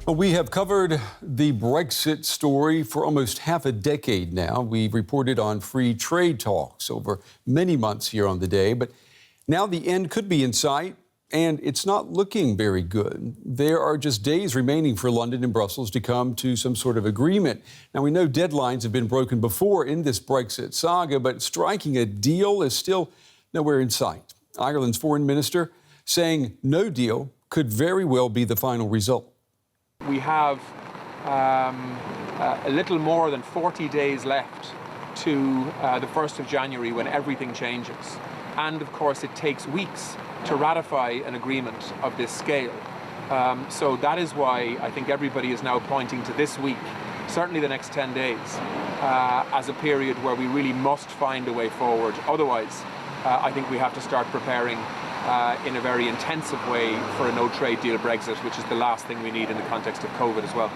Well, we have covered the Brexit story for almost half a decade now. We've reported on free trade talks over many months here on The Day, but now the end could be in sight, and it's not looking very good. There are just days remaining for London and Brussels to come to some sort of agreement. Now, we know deadlines have been broken before in this Brexit saga, but striking a deal is still nowhere in sight. Ireland's Foreign Minister saying no deal could very well be the final result. We have a little more than 40 days left to the 1st of January when everything changes. And of course it takes weeks to ratify an agreement of this scale. So that is why I think everybody is now pointing to this week, certainly the next 10 days, as a period where we really must find a way forward. Otherwise, I think we have to start preparing in a very intensive way for a no-trade deal Brexit, which is the last thing we need in the context of COVID as well.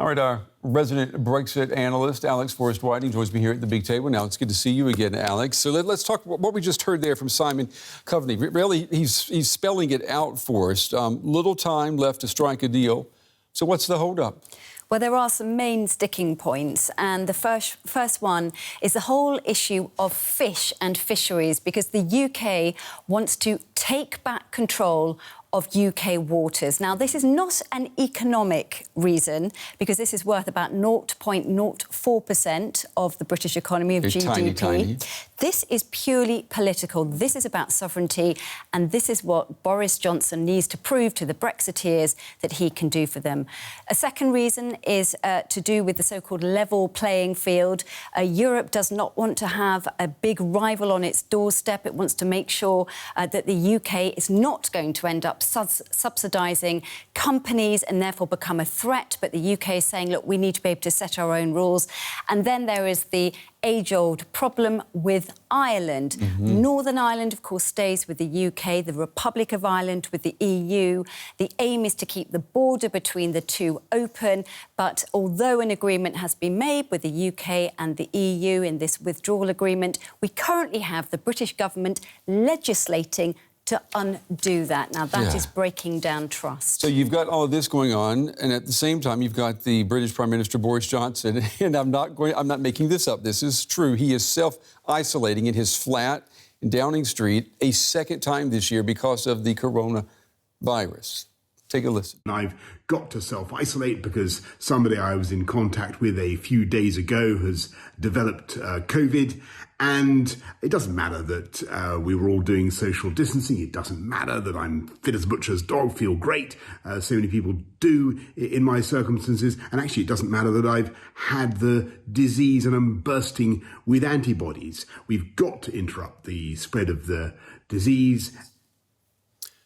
All right, our resident Brexit analyst, Alex Forrest-Whiting, joins me here at the big table. Now, it's good to see you again, Alex. So let's talk about what we just heard there from Simon Coveney. Really, he's spelling it out for us. Little time left to strike a deal. So what's the hold-up? Well, there are some main sticking points, and the first one is the whole issue of fish and fisheries, because the UK wants to take back control of UK waters. Now, this is not an economic reason, because this is worth about 0.04% of the British economy of GDP. Tiny. This is purely political. This is about sovereignty, and this is what Boris Johnson needs to prove to the Brexiteers that he can do for them. A second reason is to do with the so-called level playing field. Europe does not want to have a big rival on its doorstep. It wants to make sure that the UK is not going to end up subsidising companies and therefore become a threat. But the UK is saying, look, we need to be able to set our own rules. And then there is the age-old problem with Ireland. Northern Ireland, of course, stays with the UK, the Republic of Ireland with the EU. The aim is to keep the border between the two open, but although an agreement has been made with the UK and the EU in this withdrawal agreement, we currently have the British government legislating to undo that. Now, that is breaking down trust. So you've got all of this going on, and at the same time, you've got the British Prime Minister Boris Johnson, and I'm not making this up. This is true. He is self-isolating in his flat in Downing Street a second time this year because of the coronavirus. Take a listen. I've got to self-isolate because somebody I was in contact with a few days ago has developed COVID. And it doesn't matter that we were all doing social distancing. It doesn't matter that I'm fit as a butcher's dog, feel great. So many people do in my circumstances. And actually, it doesn't matter that I've had the disease and I'm bursting with antibodies. We've got to interrupt the spread of the disease.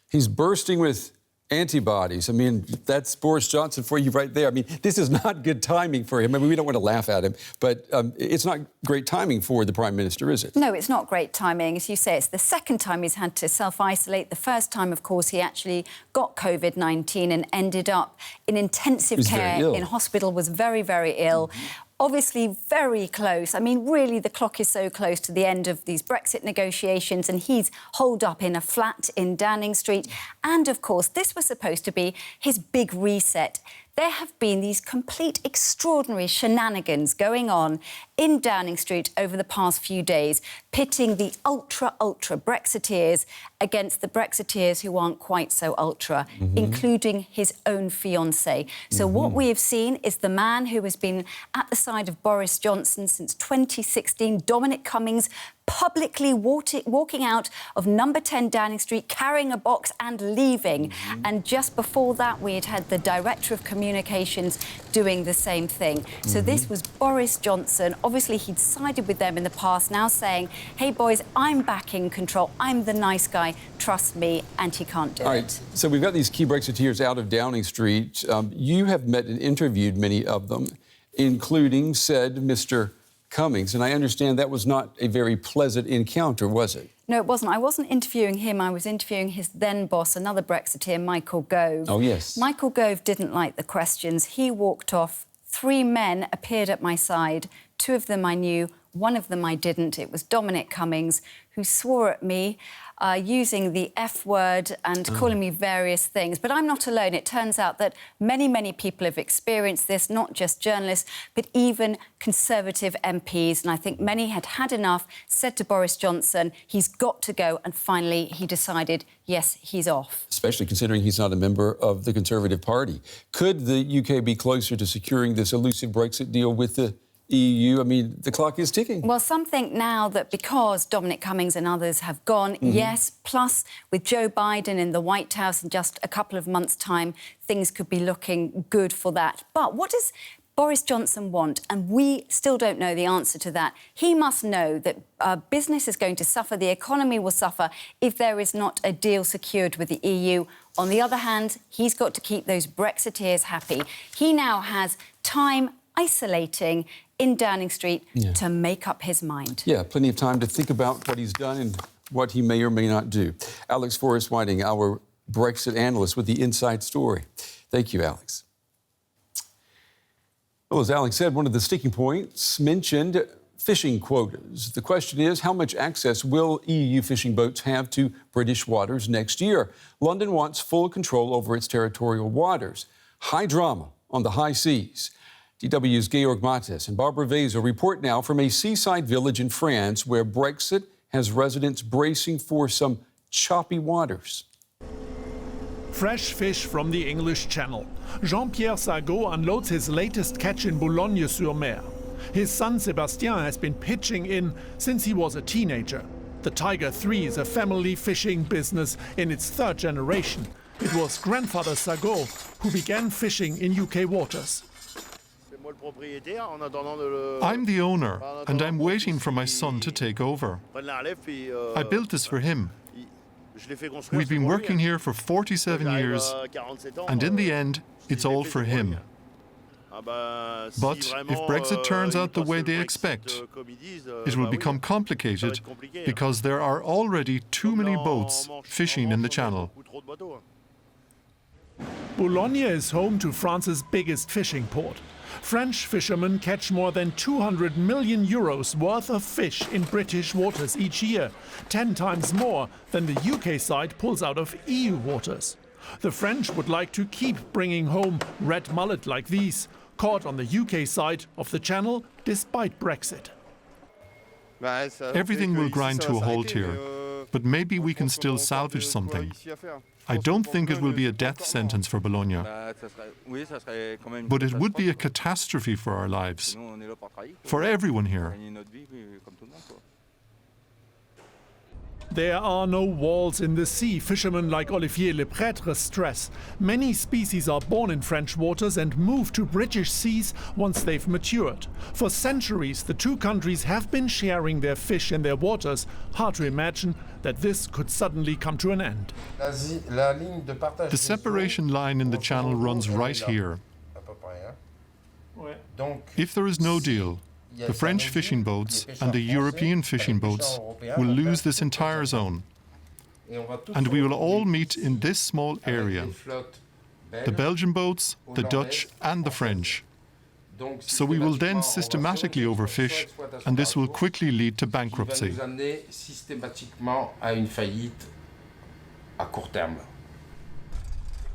He's bursting with antibodies. I mean, that's Boris Johnson for you right there. I mean, this is not good timing for him. I mean, we don't want to laugh at him, but it's not great timing for the Prime Minister, is it? No, it's not great timing. As you say, it's the second time he's had to self-isolate. The first time, of course, he actually got COVID-19 and ended up in intensive care in hospital, was very, very ill. Obviously very close. I mean, really, the clock is so close to the end of these Brexit negotiations, and he's holed up in a flat in Downing Street. And, of course, this was supposed to be his big reset. There have been these complete extraordinary shenanigans going on in Downing Street over the past few days, pitting the ultra Brexiteers against the Brexiteers who aren't quite so ultra, including his own fiancée. So what we have seen is the man who has been at the side of Boris Johnson since 2016, Dominic Cummings, publicly walking out of number 10 Downing Street, carrying a box and leaving. And just before that, we had the Director of Communications doing the same thing. So this was Boris Johnson. Obviously, he'd sided with them in the past, now saying, hey, boys, I'm back in control. I'm the nice guy. Trust me. And he can't do it. All right. So we've got these key Brexiteers out of Downing Street. You have met and interviewed many of them, including said Mr. Cummings, and I understand that was not a very pleasant encounter, was it? No, it wasn't. I wasn't interviewing him. I was interviewing his then boss, another Brexiteer, Michael Gove. Oh, yes. Michael Gove didn't like the questions. He walked off. 3 men appeared at my side. 2 of them I knew. One of them I didn't. It was Dominic Cummings, who swore at me using the F word and calling me various things. But I'm not alone. It turns out that many, many people have experienced this, not just journalists, but even Conservative MPs. And I think many had had enough, said to Boris Johnson, he's got to go. And finally, he decided, yes, he's off. Especially considering he's not a member of the Conservative Party. Could the UK be closer to securing this elusive Brexit deal with the EU? I mean, the clock is ticking. Well, some think now that because Dominic Cummings and others have gone, yes, plus with Joe Biden in the White House in just a couple of months' time, things could be looking good for that. But what does Boris Johnson want? And we still don't know the answer to that. He must know that business is going to suffer, the economy will suffer if there is not a deal secured with the EU. On the other hand, he's got to keep those Brexiteers happy. He now has time isolating in Downing Street to make up his mind. Yeah, plenty of time to think about what he's done and what he may or may not do. Alex Forrest-Whiting, our Brexit analyst with the inside story. Thank you, Alex. Well, as Alex said, one of the sticking points mentioned fishing quotas. The question is, how much access will EU fishing boats have to British waters next year? London wants full control over its territorial waters. High drama on the high seas. DW's Georg Mattes and Barbara Vaso report now from a seaside village in France where Brexit has residents bracing for some choppy waters. Fresh fish from the English Channel. Jean-Pierre Sagot unloads his latest catch in Boulogne-sur-Mer. His son Sébastien has been pitching in since he was a teenager. The Tiger 3 is a family fishing business in its third generation. It was grandfather Sagot who began fishing in UK waters. I'm the owner, and I'm waiting for my son to take over. I built this for him. We've been working here for 47 years, and in the end, it's all for him. But if Brexit turns out the way they expect, it will become complicated because there are already too many boats fishing in the channel. Boulogne is home to France's biggest fishing port. French fishermen catch more than 200 million euros worth of fish in British waters each year, 10 times more than the UK side pulls out of EU waters. The French would like to keep bringing home red mullet like these, caught on the UK side of the channel despite Brexit. Everything will grind to a halt here, but maybe we can still salvage something. I don't think it will be a death sentence for Boulogne, but it would be a catastrophe for our lives, for everyone here. There are no walls in the sea, fishermen like Olivier Lepretre stress. Many species are born in French waters and move to British seas once they've matured. For centuries, the two countries have been sharing their fish in their waters. Hard to imagine that this could suddenly come to an end. The separation line in the channel runs right here. If there is no deal, the French fishing boats and the European fishing boats will lose this entire zone. And we will all meet in this small area. The Belgian boats, the Dutch and the French. So we will then systematically overfish, and this will quickly lead to bankruptcy.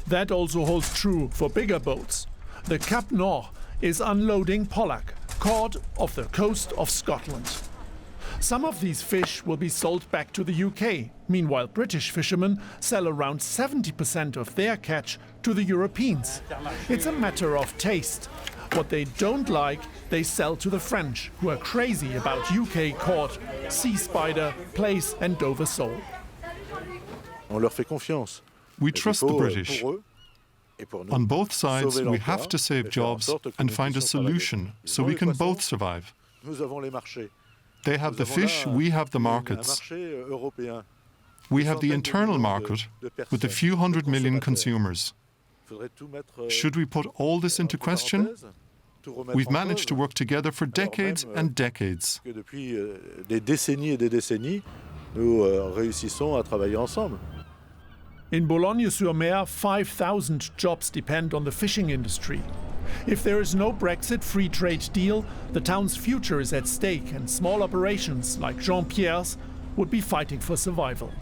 That also holds true for bigger boats. The Cap Nord is unloading pollock, caught off the coast of Scotland. Some of these fish will be sold back to the UK. Meanwhile, British fishermen sell around 70% of their catch to the Europeans. It's a matter of taste. What they don't like, they sell to the French, who are crazy about UK caught sea spider, plaice and Dover sole. We trust the British. On both sides, we have to save jobs and find a solution so we can both survive. They have the fish, we have the markets. We have the internal market with a few 100 million consumers. Should we put all this into question? We've managed to work together for decades and decades. In Boulogne-sur-Mer, 5,000 jobs depend on the fishing industry. If there is no Brexit free trade deal, the town's future is at stake, and small operations like Jean-Pierre's would be fighting for survival.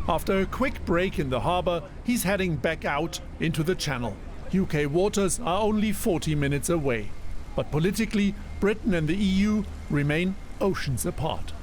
After a quick break in the harbour, he's heading back out into the Channel. UK waters are only 40 minutes away. But politically, Britain and the EU remain oceans apart.